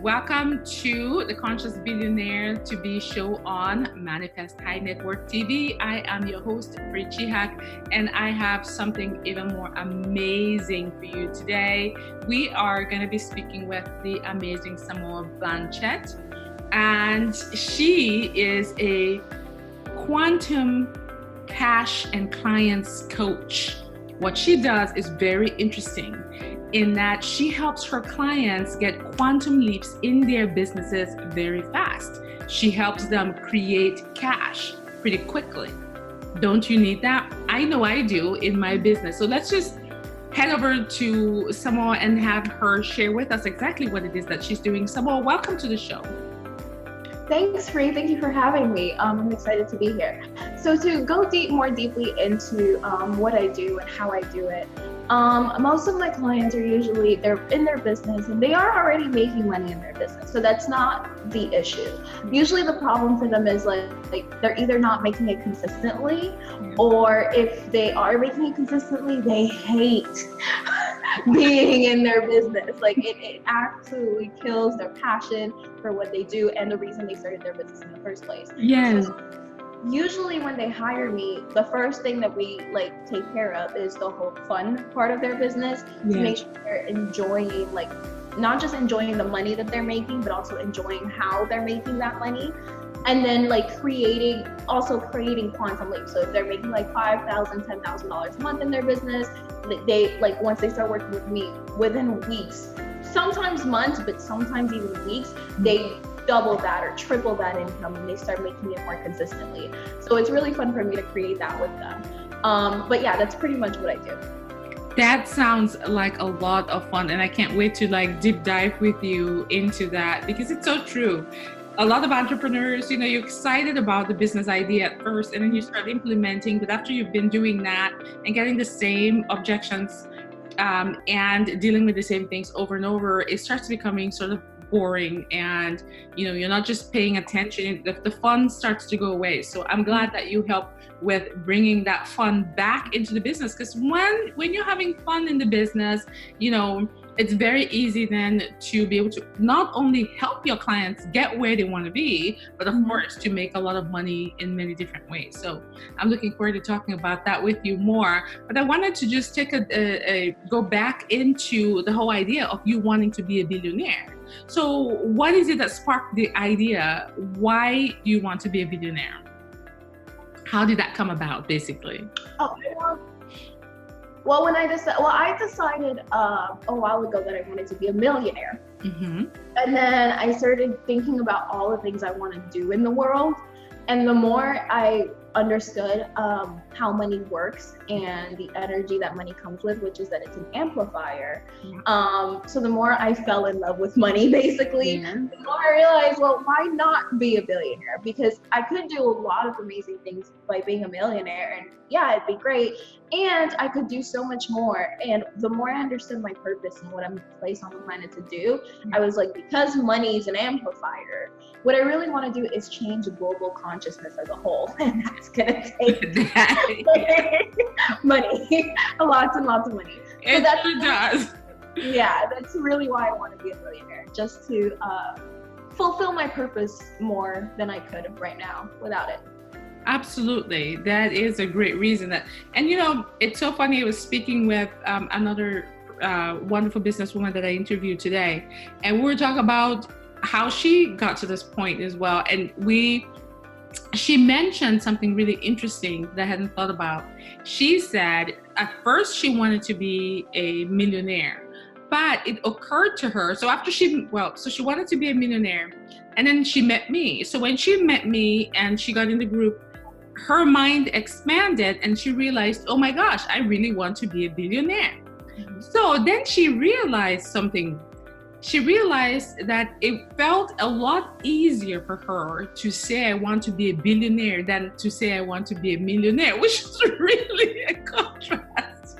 welcome to the Conscious Billionaire to Be show on Manifest High Network TV. I am your host, Chihak, and I have something even more amazing for you today. We are going to be speaking with the amazing Samoa Blanchet, and she is a quantum cash and clients coach. What she does is very interesting in that she helps her clients get quantum leaps in their businesses very fast. She helps them create cash pretty quickly. Don't you need that? I know I do in my business. So let's just head over to Samoa and have her share with us exactly what it is that she's doing. Samoa, welcome to the show. Thanks, Free. Thank you for having me. I'm excited to be here. So to go more deeply into what I do and how I do it, most of my clients are usually, they're in their business and they are already making money in their business. So that's not the issue. Usually the problem for them is like they're either not making it consistently, or if they are making it consistently, they hate being in their business. Like it absolutely kills their passion for what they do and the reason they started their business in the first place. Yes. So, usually when they hire me, the first thing that we take care of is the whole fun part of their business, to make sure they're enjoying, not just enjoying the money that they're making, but also enjoying how they're making that money. And then creating quantum leaps. So if they're making $5,000, $10,000 a month in their business, they once they start working with me, within weeks, sometimes months, but sometimes even weeks, they double that or triple that income, and they start making it more consistently. So it's really fun for me to create that with them. But yeah, that's pretty much what I do. That sounds like a lot of fun, and I can't wait to deep dive with you into that, because it's so true. A lot of entrepreneurs, you're excited about the business idea at first, and then you start implementing, but after you've been doing that and getting the same objections and dealing with the same things over and over, it starts becoming sort of boring, and you're not just paying attention. The fun starts to go away. So I'm glad that you help with bringing that fun back into the business, because when you're having fun in the business, it's very easy then to be able to not only help your clients get where they want to be, but of course to make a lot of money in many different ways. So I'm looking forward to talking about that with you more. But I wanted to just take go back into the whole idea of you wanting to be a billionaire. So what is it that sparked the idea? Why do you want to be a billionaire? How did that come about, basically? Well, I decided a while ago that I wanted to be a millionaire. Mm-hmm. And then I started thinking about all the things I want to do in the world. And the more I understood how money works and the energy that money comes with, which is that it's an amplifier. So the more I fell in love with money, basically, the more I realized, well, why not be a billionaire? Because I could do a lot of amazing things by being a millionaire, and yeah, it'd be great. And I could do so much more. And the more I understood my purpose and what I'm placed on the planet to do, I was like, because money is an amplifier, what I really want to do is change global consciousness as a whole. And that's going to take money, lots and lots of money. It really does. Yeah, that's really why I want to be a millionaire, just to fulfill my purpose more than I could right now without it. Absolutely. That is a great reason. And it's so funny. I was speaking with another wonderful businesswoman that I interviewed today, and we were talking about how she got to this point as well. And she mentioned something really interesting that I hadn't thought about. She said at first she wanted to be a millionaire, but it occurred to her. So she wanted to be a millionaire, and then she met me. So when she met me and she got in the group, her mind expanded and she realized, oh my gosh, I really want to be a billionaire. So then she realized something. She realized that it felt a lot easier for her to say I want to be a billionaire than to say I want to be a millionaire, which is really a contrast.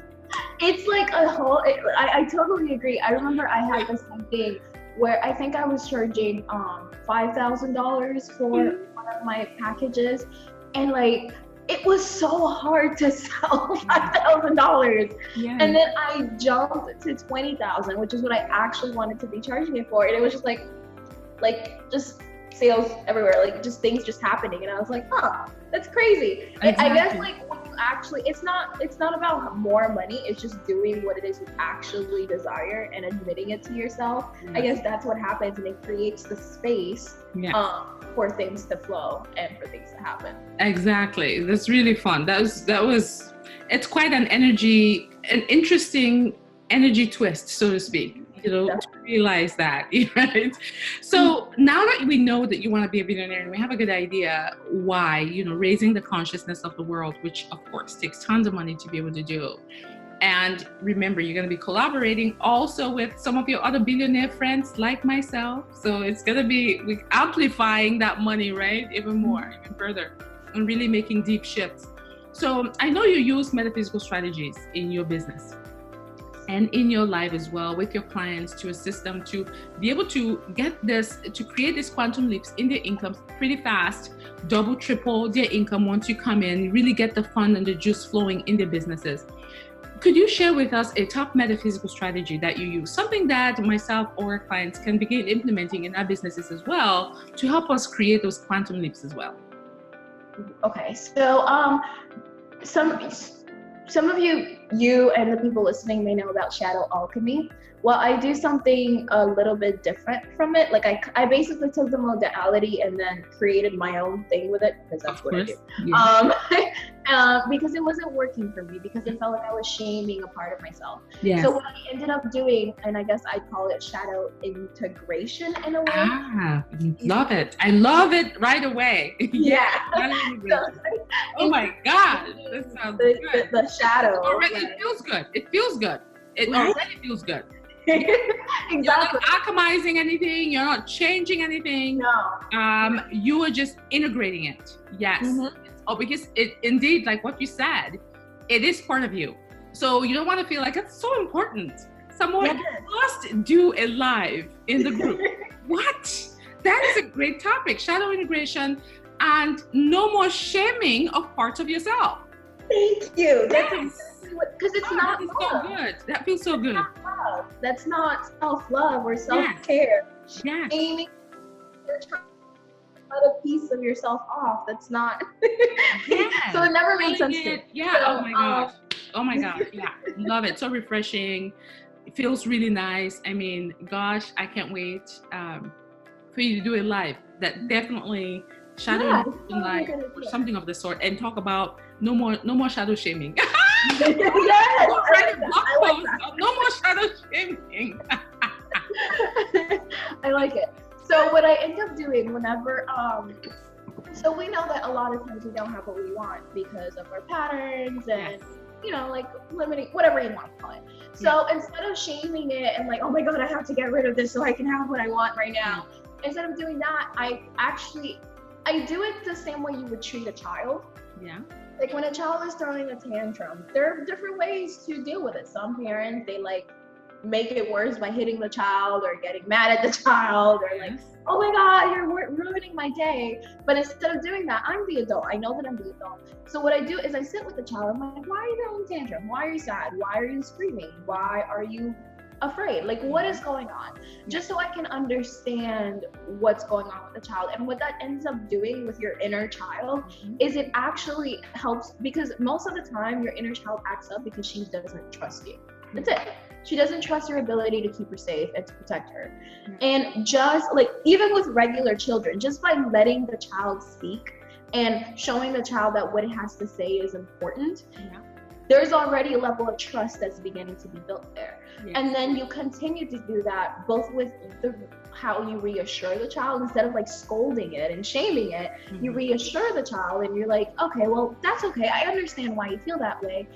It's like a whole, I totally agree. I remember I had this thing where I think I was charging $5,000 for one of my packages, and it was so hard to sell $5,000. Yeah. And then I jumped to $20,000, which is what I actually wanted to be charging it for. And it was just like, like just sales everywhere, like just things just happening. And I was like, huh, that's crazy. Exactly. I guess like when you actually, it's not about more money, it's just doing what it is you actually desire and admitting it to yourself. I guess that's what happens, and it creates the space for things to flow and for things to happen. Exactly. That's really fun. That was it's quite an interesting energy twist, so to speak, to realize that, right? So now that we know that you want to be a billionaire and we have a good idea why, raising the consciousness of the world, which of course takes tons of money to be able to do. And remember, you're going to be collaborating also with some of your other billionaire friends like myself. So it's going to be amplifying that money, right? Even more, even further, and really making deep shifts. So I know you use metaphysical strategies in your business and in your life as well with your clients to assist them to be able to create these quantum leaps in their incomes pretty fast, double, triple their income once you come in, really get the fun and the juice flowing in their businesses. Could you share with us a top metaphysical strategy that you use, something that myself or clients can begin implementing in our businesses as well to help us create those quantum leaps as well? Okay, so some of you and the people listening may know about shadow alchemy. Well, I do something a little bit different from it. Like I basically took the modality and then created my own thing with it, because that's what I do. Yeah. Because it wasn't working for me, because it felt like I was shaming a part of myself. Yes. So what I ended up doing, and I guess I'd call it shadow integration in a way. Love it. I love it right away. Yeah. Oh my God. That sounds good. The shadow. Already, it feels good. It feels good. It already feels good. Exactly. You're not alchemizing anything. You're not changing anything. No. You are just integrating it. Yes. Because it indeed, like what you said, it is part of you. So you don't want to feel like it's so important. Someone must do it live in the group. What? That is a great topic. Shadow integration and no more shaming of parts of yourself. Thank you. Yes. Because it's not that is love. so good. That feels so good. Not love. That's not self-love or self-care. Yes. Shaming, you're trying to cut a piece of yourself off. That's not. Yes. So it never made sense to me. Yeah. So, oh my gosh. Oh my gosh. Yeah. Love it. So refreshing. It feels really nice. I mean, gosh, I can't wait for you to do it live. That definitely shadow live or something of the sort, and talk about no more shadow shaming. Yes, no more shadow shaming. I like it. So what I end up doing whenever, so we know that a lot of times we don't have what we want because of our patterns and, like limiting, whatever you want to call it. So instead of shaming it and like, oh my God, I have to get rid of this so I can have what I want right now. Instead of doing that, I do it the same way you would treat a child. Yeah. Like when a child is throwing a tantrum, there are different ways to deal with it. Some parents, they like make it worse by hitting the child or getting mad at the child or like, oh my God, you're ruining my day. But instead of doing that, I'm the adult. I know that I'm the adult. So what I do is I sit with the child. I'm like, why are you throwing a tantrum? Why are you sad? Why are you screaming? Why are you afraid? Like, what is going on? Just so I can understand what's going on with the child. And what that ends up doing with your inner child is it actually helps, because most of the time your inner child acts up because she doesn't trust you. That's it. She doesn't trust your ability to keep her safe and to protect her. And just like, even with regular children, just by letting the child speak and showing the child that what it has to say is important, there's already a level of trust that's beginning to be built there. And then you continue to do that both with how you reassure the child. Instead of like scolding it and shaming it, you reassure the child and you're like, okay, well, that's okay. I understand why you feel that way.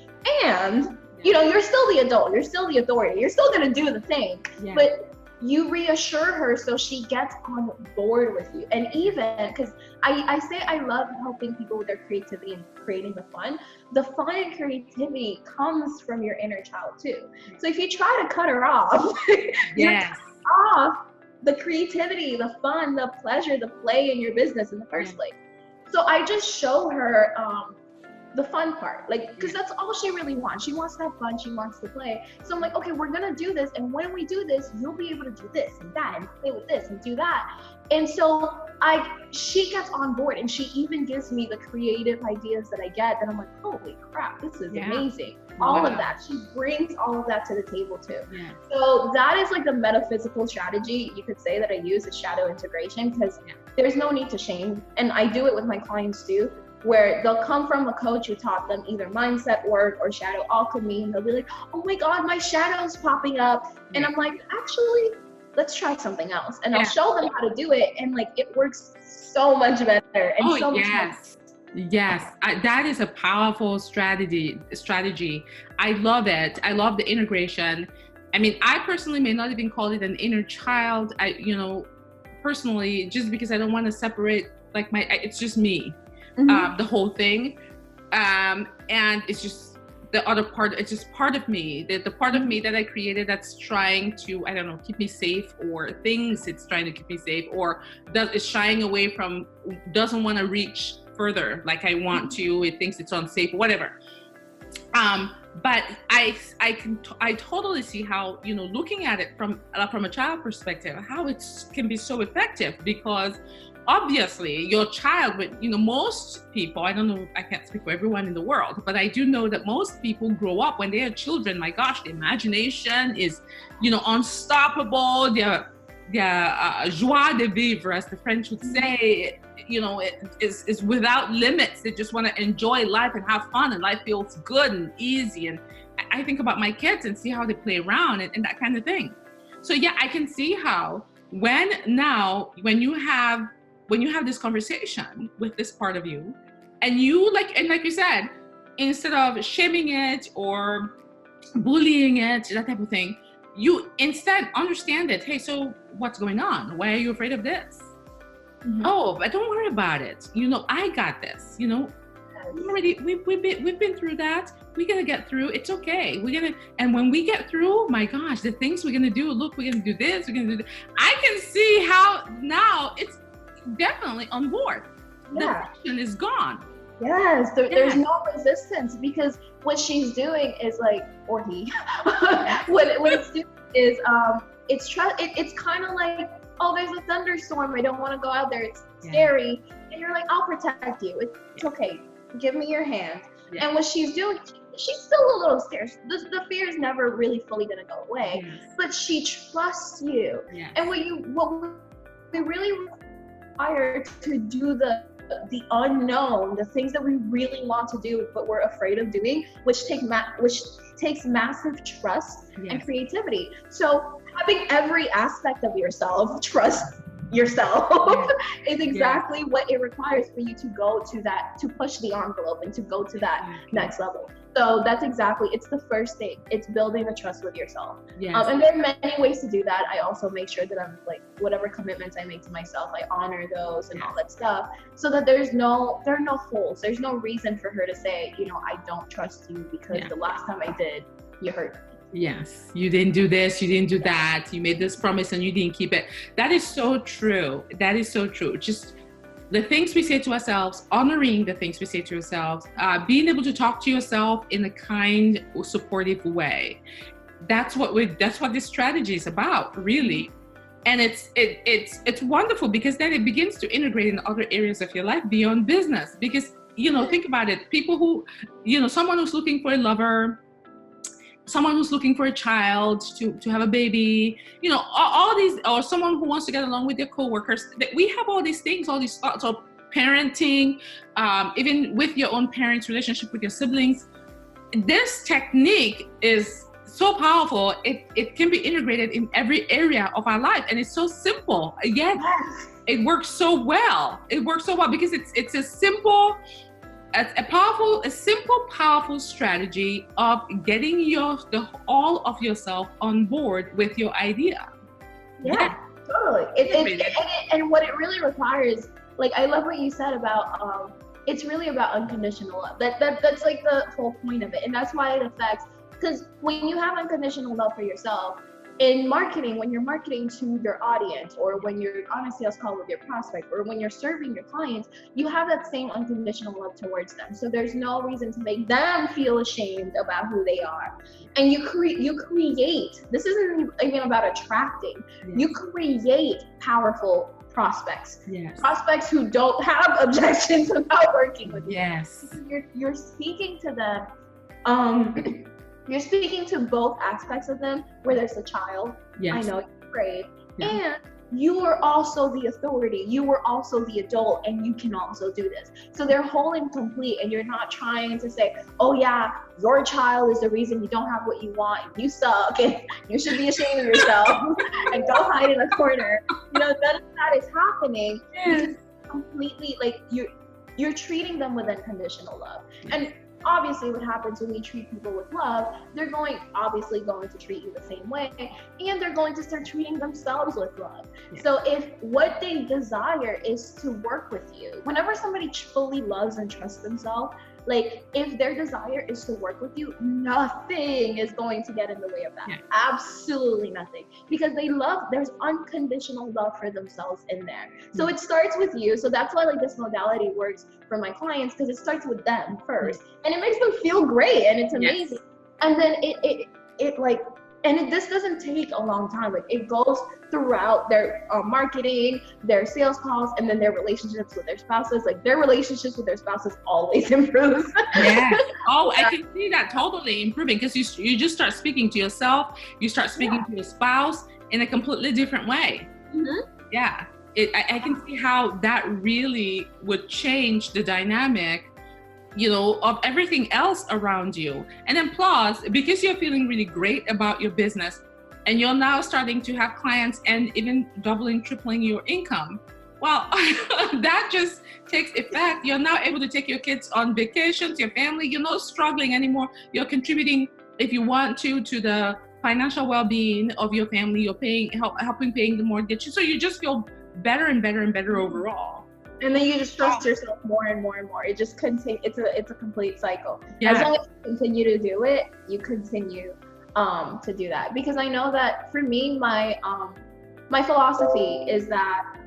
And you're still the adult, you're still the authority, you're still gonna do the thing, but you reassure her so she gets on board with you. And even, because I say I love helping people with their creativity and creating the fun and creativity comes from your inner child too. So if you try to cut her off, you're cutting off the creativity, the fun, the pleasure, the play in your business in the first place. So I just show her the fun part, like, because that's all she really wants. She wants to have fun, she wants to play. So I'm like, okay, we're gonna do this, and when we do this, you'll be able to do this and that and play with this and do that. And so she gets on board, and she even gives me the creative ideas that I get that I'm like, holy crap, this is amazing. All of that, she brings all of that to the table too. So that is like the metaphysical strategy, you could say, that I use, is shadow integration, because there's no need to shame. And I do it with my clients too, where they'll come from a coach who taught them either mindset work or shadow alchemy, and they'll be like, oh my God, my shadow's popping up. And I'm like, actually, let's try something else. And I'll show them how to do it, and like, it works so much better. And so much more. Yes, that is a powerful strategy. I love it. I love the integration. I mean, I personally may not even call it an inner child. Personally, just because I don't want to separate, like, it's just me, the whole thing. And it's just the other part, it's just part of me, the part of me that I created that's trying to, I don't know, keep me safe, or thinks it's trying to keep me safe, or is shying away from, doesn't want to reach further like I want to, it thinks it's unsafe, whatever. But I totally see how, looking at it from a child perspective, how it can be so effective, because obviously your child, most people, I don't know, I can't speak for everyone in the world, but I do know that most people grow up, when they are children, my gosh, the imagination is, unstoppable. Their joie de vivre, as the French would say, it is without limits. They just want to enjoy life and have fun, and life feels good and easy. And I think about my kids and see how they play around and that kind of thing. So yeah, I can see how when you have this conversation with this part of you, and like you said, instead of shaming it or bullying it, that type of thing, you instead understand it. Hey, so what's going on? Why are you afraid of this? Oh, but don't worry about it. I got this. We've been through that. We're gonna get through. It's okay. And when we get through, my gosh, the things we're gonna do. Look, we're gonna do this. We're gonna do that. I can see how now it's definitely on board. The friction is gone. Yes, there's no resistance, because what she's doing is like, or he, what it's doing is it's kind of like, oh, there's a thunderstorm, I don't want to go out there, it's scary, and you're like, I'll protect you, it's okay, give me your hand. And what she's doing, she's still a little scared. The fear is never really fully gonna go away, but she trusts you. And what we really require to do the unknown, the things that we really want to do but we're afraid of doing, which takes massive trust and creativity. So having every aspect of yourself trust yourself is exactly what it requires for you to go to that, to push the envelope and to go to that next level. So that's exactly, it's the first thing. It's building the trust with yourself. And there are many ways to do that. I also make sure that I'm like, whatever commitments I make to myself, I honor those and all that stuff, so that there are no holes. There's no reason for her to say, I don't trust you because the last time I did, you hurt me. Yes, you didn't do this, you didn't do that, you made this promise and you didn't keep it. That is so true. That is so true. Just the things we say to ourselves, honoring the things we say to ourselves, being able to talk to yourself in a kind, supportive way. That's what this strategy is about, really. And it's wonderful, because then it begins to integrate in other areas of your life beyond business. Because, think about it, people who, someone who's looking for a lover, someone who's looking for a child to have a baby, all these, or someone who wants to get along with their coworkers. We have all these things, all these thoughts of parenting, even with your own parents, relationship with your siblings. This technique is so powerful. It can be integrated in every area of our life, and it's so simple. Yet it works so well. It works so well because it's a simple. A simple, powerful strategy of getting all of yourself on board with your idea. Totally. And what it really requires, like, I love what you said about, it's really about unconditional love. That's like the whole point of it. And that's why it affects, because when you have unconditional love for yourself, in marketing, when you're marketing to your audience, or when you're on a sales call with your prospect, or when you're serving your clients, you have that same unconditional love towards them. So there's no reason to make them feel ashamed about who they are. And you create, this isn't even about attracting, you create powerful prospects. Yes. Prospects who don't have objections about working with you. Yes. You're speaking to them. You're speaking to both aspects of them, where there's a child. Yes. I know you're afraid. Yeah. And you are also the authority. You are also the adult, and you can also do this. So they're whole and complete, and you're not trying to say, oh yeah, your child is the reason you don't have what you want, and you suck, and you should be ashamed of yourself, and go hide in a corner. You know, none of that is happening. It's completely, like, you're treating them with unconditional love. And obviously what happens when you treat people with love, they're obviously going to treat you the same way, and they're going to start treating themselves with love. Yeah. So if what they desire is to work with you, whenever somebody fully loves and trusts themselves, like, if their desire is to work with you, nothing is going to get in the way of that. Yeah. Absolutely nothing. Because there's unconditional love for themselves in there. So it starts with you. So that's why, like, this modality works for my clients, because it starts with them first. And it makes them feel great, and it's amazing. Yes. And then this doesn't take a long time. Like, it goes throughout their marketing, their sales calls, and then their relationships with their spouses. Like, their relationships with their spouses always improves. Yeah. Oh, I can see that totally improving, because you just start speaking to yourself. You start speaking to your spouse in a completely different way. Mm-hmm. Yeah. I can see how that really would change the dynamic, you know, of everything else around you. And then plus, because you're feeling really great about your business, and you're now starting to have clients and even doubling, tripling your income, well, that just takes effect. You're now able to take your kids on vacations, your family, you're not struggling anymore. You're contributing, if you want to the financial well-being of your family. You're helping paying the mortgage. So you just feel better and better and better overall. And then you just trust yourself more and more and more. It just continues. It's a complete cycle. Yeah. As long as you continue to do it, you continue to do that. Because I know that for me, my philosophy is that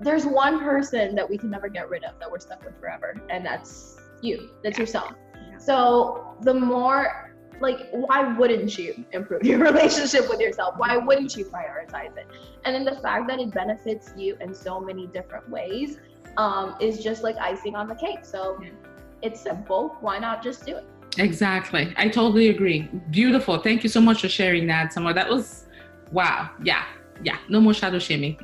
there's one person that we can never get rid of, that we're stuck with forever, and that's you. That's yourself. Yeah. So the more, like, why wouldn't you improve your relationship with yourself? Why wouldn't you prioritize it? And then the fact that it benefits you in so many different ways is just like icing on the cake. So it's simple. Why not just do it? Exactly. I totally agree. Beautiful. Thank you so much for sharing that, Samoa. That was, wow. Yeah. No more shadow shaming.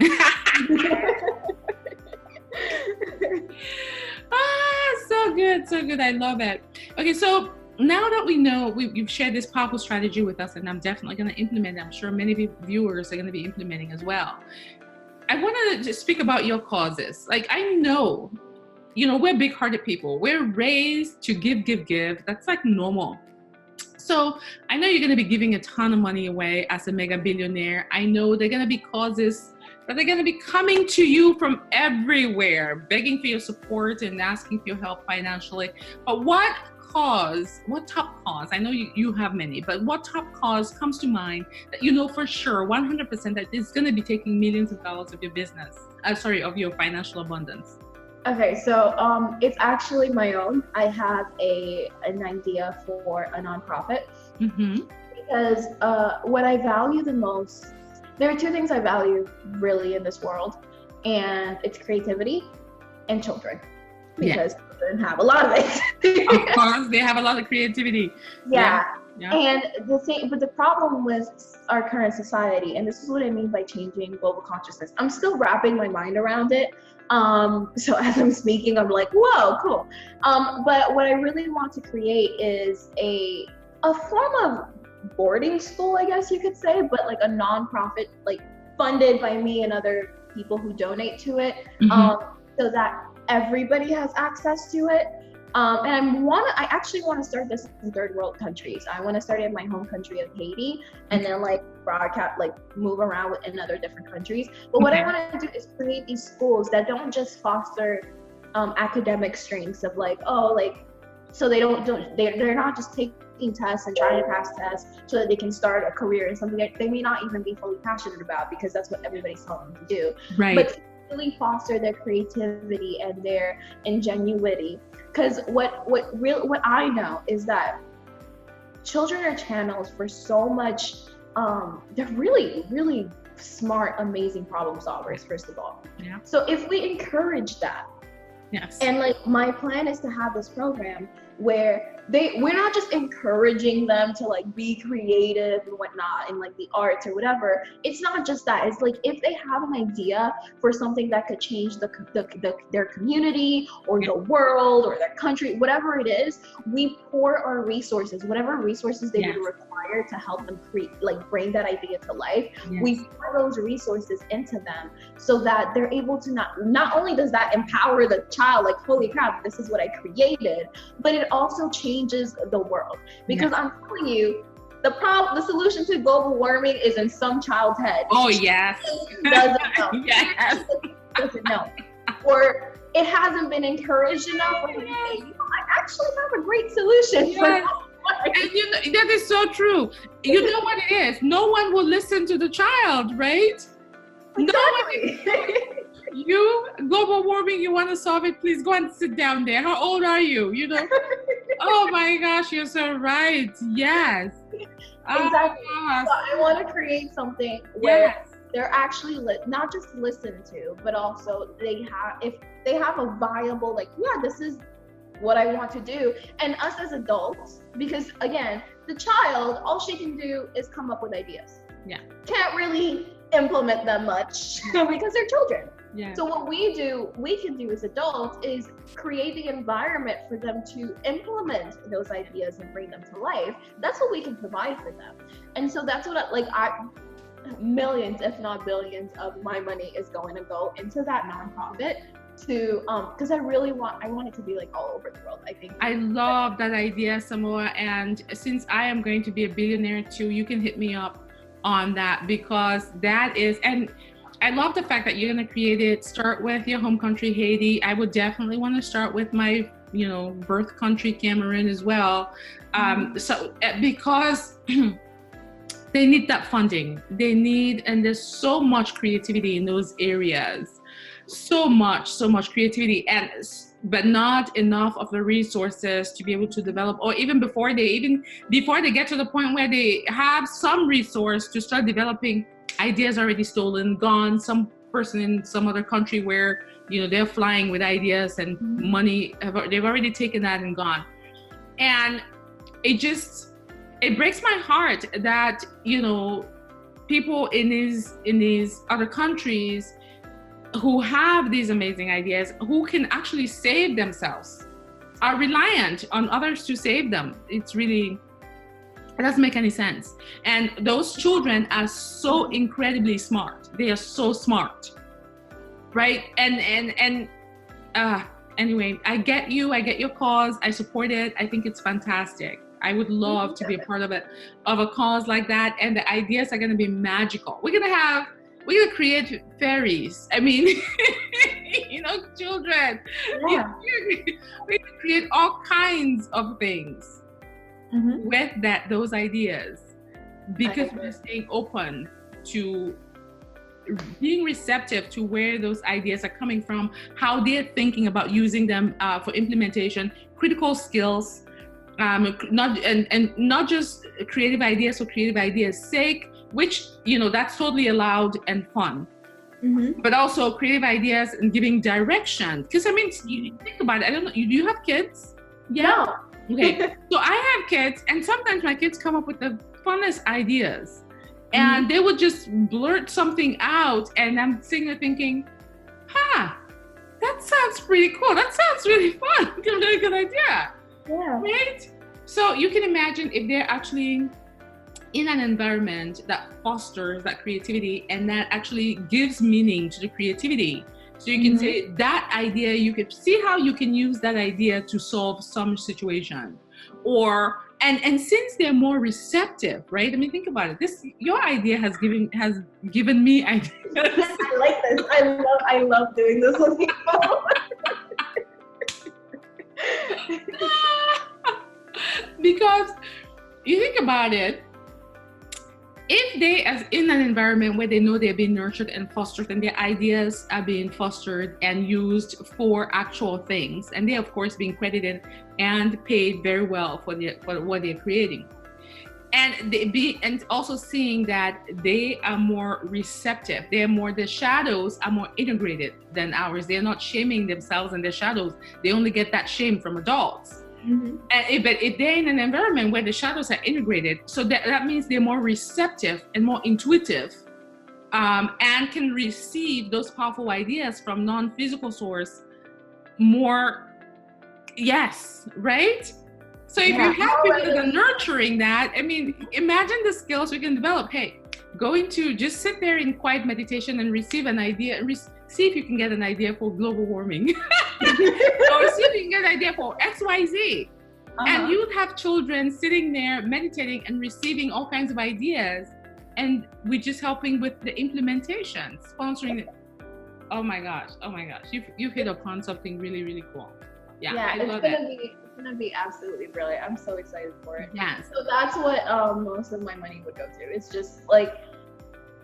So good. I love it. Okay, so now that we know, you've shared this powerful strategy with us, and I'm definitely going to implement it. I'm sure many viewers are going to be implementing as well. I want to just speak about your causes. Like, I know, you know, we're big-hearted people. We're raised to give. That's like normal. So I know you're going to be giving a ton of money away as a mega billionaire. I know there are going to be causes that are going to be coming to you from everywhere, begging for your support and asking for your help financially. But what top cause, I know you have many, but what top cause comes to mind that you know for sure 100% that is going to be taking millions of dollars of your business, of your financial abundance? Okay, so it's actually my own. I have an idea for a nonprofit. Mm-hmm. Because what I value the most, there are two things I value really in this world, and it's creativity and children. Because children have a lot of it. Of course, they have a lot of creativity. Yeah. And the problem with our current society, and this is what I mean by changing global consciousness. I'm still wrapping my mind around it. So as I'm speaking, I'm like, whoa, cool. But what I really want to create is a form of boarding school, I guess you could say, but like a nonprofit, like funded by me and other people who donate to it, so that everybody has access to it. And I actually want to start this in third world countries. I want to start in my home country of Haiti, and then like broadcast, like move around in other different countries. But what I want to do is create these schools that don't just foster academic strengths of like, oh, like So they're not just taking tests and trying to pass tests so that they can start a career in something that they may not even be fully passionate about, because that's what everybody's telling them to do. Right. But to really foster their creativity and their ingenuity. Because what I know is that children are channels for so much. They're really, really smart, amazing problem solvers, first of all. Yeah. So if we encourage that, yes. And like my plan is to have this program where we're not just encouraging them to like be creative and whatnot in like the arts or whatever. It's not just that. It's like if they have an idea for something that could change their community or the world or their country, whatever it is, we pour our resources, whatever resources they would require to help them bring that idea to life. Yes. We pour those resources into them so that they're able to not only does that empower the child, like, holy crap, this is what I created, but it also changes the world. Because I'm telling you, the solution to global warming is in some child's head. Oh yes. Doesn't know. Yes. Doesn't know. Or it hasn't been encouraged enough. Or, hey, I actually have a great solution for that. And that is so true. You know what it is? No one will listen to the child, right? Exactly. You, global warming, you want to solve it, please go and sit down there. How old are you? You know? Oh my gosh, you're so right. Yes. Exactly. So I want to create something where they're actually not just listened to, but also if they have a viable, like, yeah, this is what I want to do. And us as adults, because again, the child, all she can do is come up with ideas. Yeah. Can't really implement them much because they're children. Yeah. So what we can do as adults is create the environment for them to implement those ideas and bring them to life. That's what we can provide for them. And so that's what millions, if not billions, of my money is going to go into that nonprofit to because I want it to be like all over the world. I think I love that idea, Samoa, and since I am going to be a billionaire too, you can hit me up on that, because that is, and I love the fact that you're going to create it. Start with your home country, Haiti. I would definitely want to start with my, birth country, Cameroon, as well. So because they need that funding, and there's so much creativity in those areas, so much creativity, but not enough of the resources to be able to develop, or even before they get to the point where they have some resource to start developing, ideas already stolen, gone, some person in some other country where they're flying with ideas and money, they've already taken that and gone. And it breaks my heart that people in these other countries who have these amazing ideas, who can actually save themselves, are reliant on others to save them. It doesn't make any sense. And those children are so incredibly smart. They are so smart, right? And anyway, I get you. I get your cause. I support it. I think it's fantastic. I would love to be a part of a cause like that. And the ideas are going to be magical. We're going to create fairies. I mean, children. Yeah. We can create all kinds of things with those ideas, because we're staying open to being receptive to where those ideas are coming from, how they're thinking about using them for implementation, critical skills, not just creative ideas for creative ideas' sake, which that's totally allowed and fun, but also creative ideas and giving direction. Because you think about it. I don't know. Do you have kids? Yeah. No. Okay. So I have kids, and sometimes my kids come up with the funnest ideas, and they would just blurt something out, and I'm sitting there thinking, that sounds pretty cool. That sounds really fun. It's a really good idea. Yeah. Right? So you can imagine if they're actually in an environment that fosters that creativity and that actually gives meaning to the creativity. So you can say that idea, you could see how you can use that idea to solve some situation. And since they're more receptive, right? I mean, think about it. Your idea has given me ideas. I like this. I love doing this with people. because you think about it, if they as in an environment where they know they're being nurtured and fostered and their ideas are being fostered and used for actual things, and they're of course being credited and paid very well for what they're creating, and also seeing that they are more receptive, the shadows are more integrated than ours. They're not shaming themselves and their shadows. They only get that shame from adults. But if they're in an environment where the shadows are integrated, so that means they're more receptive and more intuitive, and can receive those powerful ideas from non-physical source more. Yes, right? So if you have people that are nurturing that, I mean, imagine the skills we can develop. Hey, going to just sit there in quiet meditation and receive an idea, see if you can get an idea for global warming. Or see if you can get an idea for XYZ. And you would have children sitting there meditating and receiving all kinds of ideas, and we're just helping with the implementation, sponsoring it. Oh my gosh, you've hit upon something really, really cool. Yeah, I love it. It's gonna be absolutely brilliant. I'm so excited for it. Yes. So that's what most of my money would go to. It's just like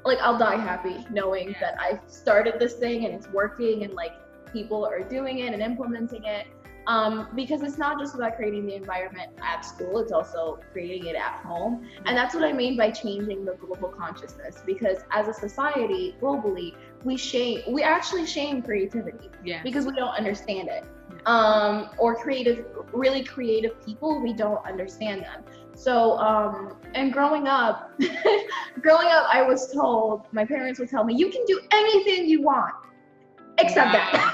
I'll die happy knowing that I started this thing and it's working, and like people are doing it and implementing it. Because it's not just about creating the environment at school, it's also creating it at home. And that's what I mean by changing the global consciousness, because as a society globally, we actually shame creativity because we don't understand it. Or really creative people, we don't understand them. So, and growing up, I was told, my parents would tell me, you can do anything you want. Except that.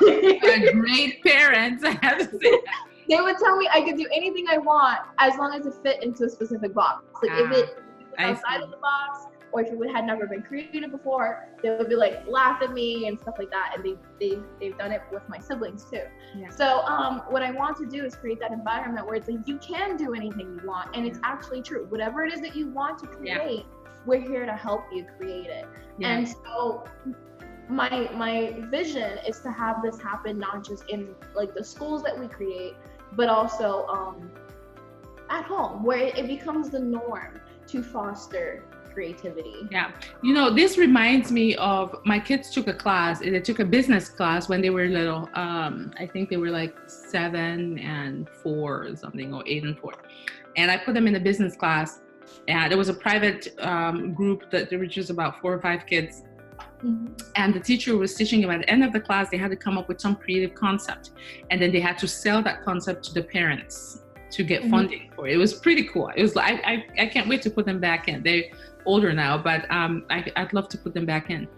Great parents, I have to say that. They would tell me I could do anything I want as long as it fit into a specific box. Like if it was outside of the box, or if it had never been created before, they would be like laugh at me and stuff like that. And they've done it with my siblings too. Yeah. So what I want to do is create that environment where it's like you can do anything you want, and it's actually true. Whatever it is that you want to create, we're here to help you create it. Yeah. And so my vision is to have this happen not just in like the schools that we create, but also at home, where it becomes the norm to foster creativity. Yeah, you know, this reminds me of my kids took a class. They took a business class when they were little. I think they were like 7 and 4 or something, or 8 and 4. And I put them in a business class, and there was a private group that there was just about 4 or 5 kids. And the teacher was teaching them at the end of the class, they had to come up with some creative concept, and then they had to sell that concept to the parents to get funding for it. It was pretty cool. It was like I can't wait to put them back in. They're older now, but I'd love to put them back in.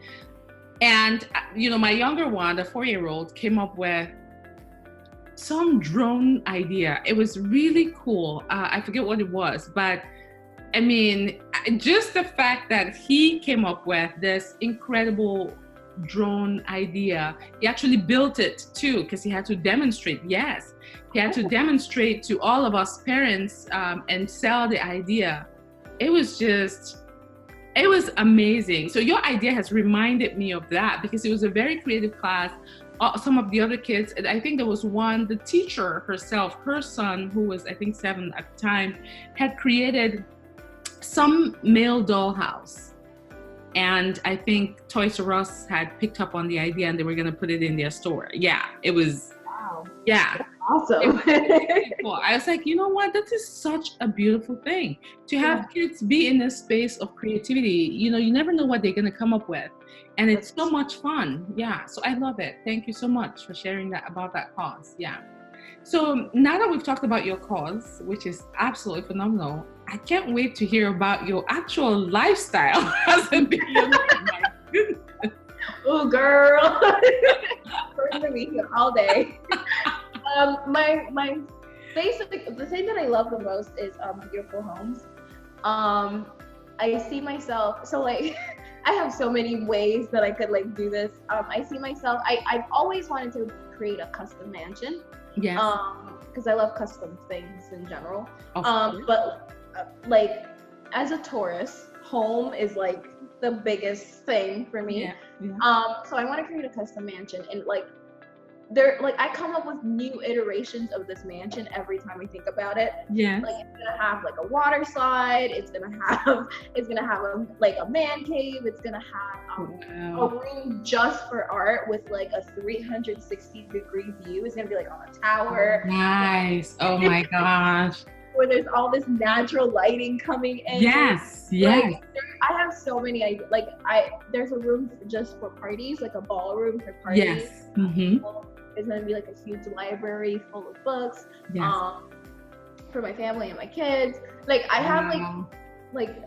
And you know, my younger one, the 4-year-old, came up with some drone idea. It was really cool. I forget what it was, but I mean, just the fact that he came up with this incredible drone idea, he actually built it too, because he had to demonstrate. Yes, he had to demonstrate to all of us parents and sell the idea. It was amazing. So your idea has reminded me of that, because it was a very creative class. Some of the other kids, I think there was one, the teacher herself, her son, who was I think 7 at the time, had created some male dollhouse, and I think Toys R Us had picked up on the idea and they were going to put it in their store. Yeah, it was that's awesome. Really cool. I was like, you know what, that is such a beautiful thing to have kids be in a space of creativity. You know, you never know what they're going to come up with, and it's so much fun. Yeah, so I love it. Thank you so much for sharing that about that cause. Yeah. So now that we've talked about your cause, which is absolutely phenomenal, I can't wait to hear about your actual lifestyle as a billionaire. My goodness. Oh, girl. We're going to be here all day. My basic, the thing that I love the most is beautiful homes. I see myself, so like, I have so many ways that I could like do this. I see myself, I've always wanted to create a custom mansion. Yes. Because I love custom things in general. But like as a Taurus, home is like the biggest thing for me. So I want to create a custom mansion, and like I come up with new iterations of this mansion every time I think about it. Yeah. Like it's gonna have like a water slide. It's gonna have a man cave. It's gonna have a room just for art with like a 360-degree view. It's gonna be like on a tower. Nice. Oh my gosh. Where there's all this natural lighting coming in. Yes. Yes. Like, I have so many ideas. Like there's a room just for parties, like a ballroom for parties. Yes. Mm-hmm. There's gonna be like a huge library full of books. Yes. For my family and my kids. Like I have like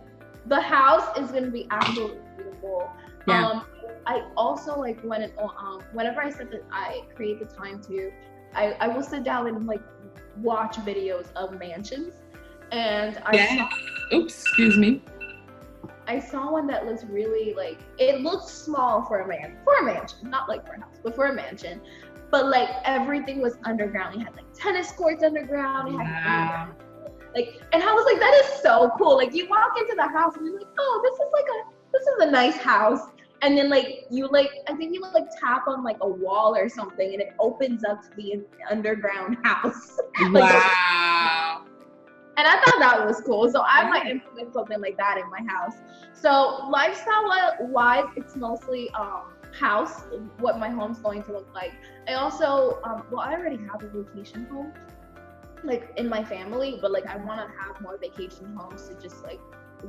the house is gonna be absolutely beautiful. Yeah. I also like whenever I said that I create the time to, I will sit down and like watch videos of mansions, and excuse me. I saw one that looks really like, it looks small for a mansion, not like for a house, but for a mansion. But like everything was underground. It had like tennis courts underground. It had and I was like, that is so cool. Like you walk into the house and you're like, oh, this is a nice house. And then I think you tap on like a wall or something and it opens up to the underground house. Wow. And I thought that was cool. So I might implement something like that in my house. So lifestyle wise, it's mostly house, what my home's going to look like. I also, I already have a vacation home, like in my family, but like I want to have more vacation homes to just like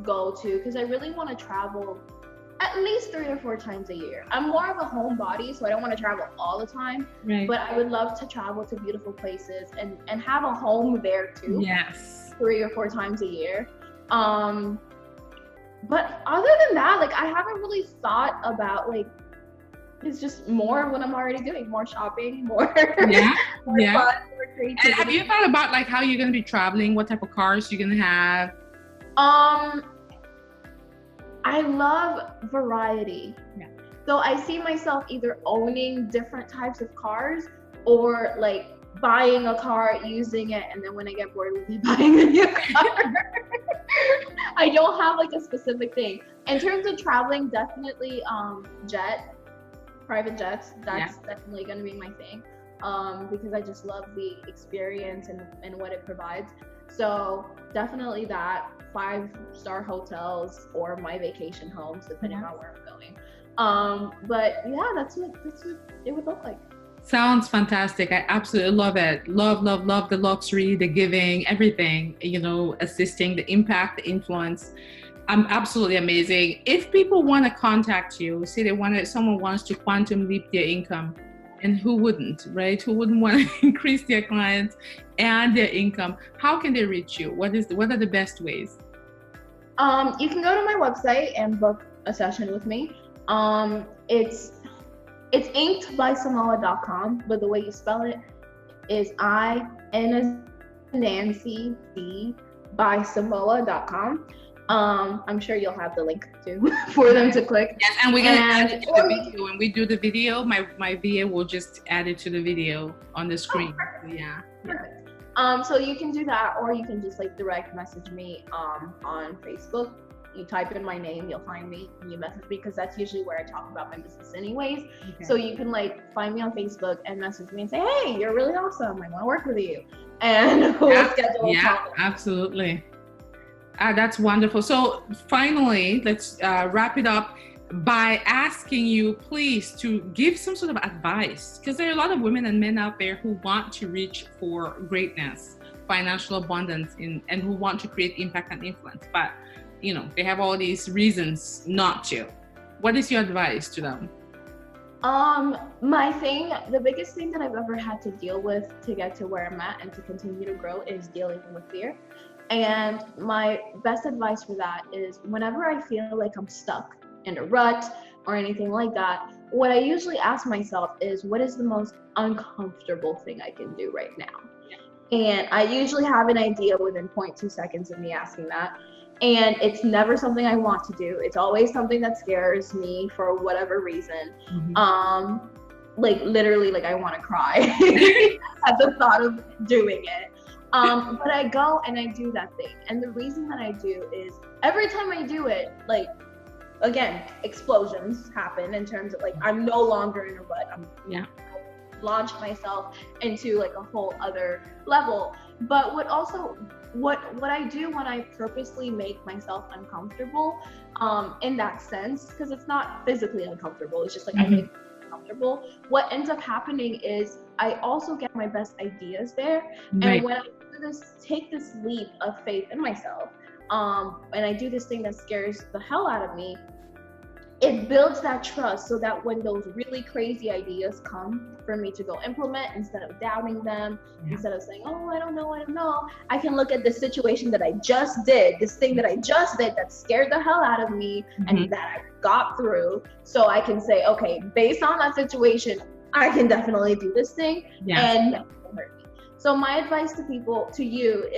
go to, because I really want to travel at least 3 or 4 times a year. I'm more of a homebody, so I don't want to travel all the time, but I would love to travel to beautiful places and have a home there too. Yes. 3 or 4 times a year. But other than that, like I haven't really thought about like, it's just more what I'm already doing, more shopping, more fun, more creativity. And have you thought about like how you're going to be traveling, what type of cars you're going to have? I love variety. Yeah. So I see myself either owning different types of cars or like buying a car, using it, and then when I get bored with it, buying a new car. I don't have like a specific thing. In terms of traveling, definitely private jets. That's definitely going to be my thing, because I just love the experience and what it provides. So definitely that, 5-star hotels or my vacation homes, depending on where I'm going. But yeah, that's what it would look like. Sounds fantastic. I absolutely love it. Love the luxury, the giving, everything, assisting, the impact, the influence. Absolutely amazing. If people want to contact you, say someone wants to quantum leap their income, and who wouldn't, right? Who wouldn't want to increase their clients and their income? How can they reach you? What are the best ways? You can go to my website and book a session with me. It's inkedbysamoa.com, but the way you spell it is Nancy by Samoa.com. I'm sure you'll have the link too for them to click. Yes, and we're gonna add it to the video. When we do the video, my VA will just add it to the video on the screen. Perfect. Yeah. Perfect. So you can do that, or you can just like direct message me on Facebook. You type in my name, you'll find me, and you message me, because that's usually where I talk about my business anyways. Okay. So you can like find me on Facebook and message me and say, hey, you're really awesome, I want to work with you, and we'll schedule a call. Absolutely. That's wonderful. So finally, let's wrap it up by asking you please to give some sort of advice, because there are a lot of women and men out there who want to reach for greatness, financial abundance, and who want to create impact and influence, but they have all these reasons not to. What is your advice to them? The biggest thing that I've ever had to deal with to get to where I'm at and to continue to grow is dealing with fear. And my best advice for that is, whenever I feel like I'm stuck in a rut or anything like that, what I usually ask myself is, what is the most uncomfortable thing I can do right now? And I usually have an idea within 0.2 seconds of me asking that. And it's never something I want to do. It's always something that scares me for whatever reason. Mm-hmm. Like literally, like I want to cry at the thought of doing it. But I go and I do that thing. And the reason that I do is, every time I do it, like, again, explosions happen in terms of like, I'm no longer in a rut. launch myself into like a whole other level. But what I do when I purposely make myself uncomfortable, in that sense, because it's not physically uncomfortable, it's just like I make uncomfortable. What ends up happening is I also get my best ideas there. Right. And when I take this leap of faith in myself, and I do this thing that scares the hell out of me, it builds that trust so that when those really crazy ideas come for me to go implement, instead of doubting them, instead of saying, oh, I don't know, I can look at the situation that I just did, this thing that I just did that scared the hell out of me and that I got through. So I can say, okay, based on that situation, I can definitely do this thing and nothing will hurt me. So my advice to people, to you,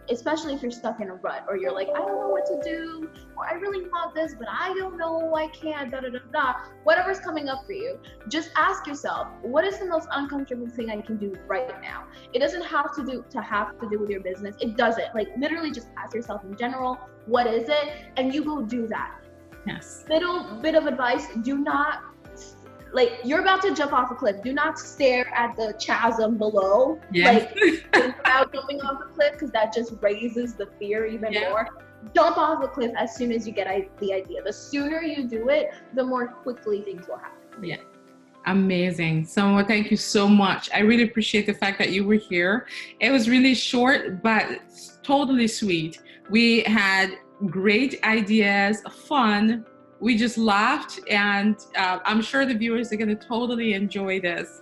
especially if you're stuck in a rut, or you're like, I don't know what to do, or I really want this, but I don't know, I can't, whatever's coming up for you, just ask yourself, what is the most uncomfortable thing I can do right now? It doesn't have to do with your business. It doesn't. Like, literally just ask yourself in general, what is it? And you go do that. Yes. Little bit of advice, do not, like, you're about to jump off a cliff, do not stare at the chasm below. Like, think about jumping off the cliff, because that just raises the fear even more. Jump off the cliff as soon as you get the idea. The sooner you do it, the more quickly things will happen. Yeah. Amazing. Samoa, thank you so much. I really appreciate the fact that you were here. It was really short, but totally sweet. We had great ideas, fun. We just laughed, and I'm sure the viewers are going to totally enjoy this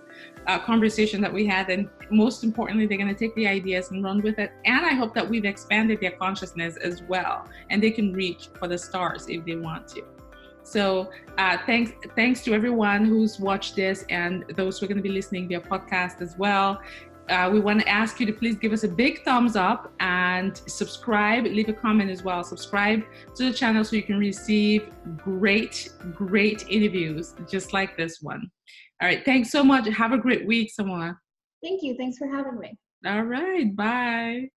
conversation that we had, and most importantly, they're going to take the ideas and run with it. And I hope that we've expanded their consciousness as well, and they can reach for the stars if they want to. So thanks to everyone who's watched this, and those who are going to be listening via podcast as well. We want to ask you to please give us a big thumbs up and subscribe, leave a comment as well. Subscribe to the channel so you can receive great interviews just like this one. All right. Thanks so much. Have a great week, Samoa. Thank you. Thanks for having me. All right. Bye.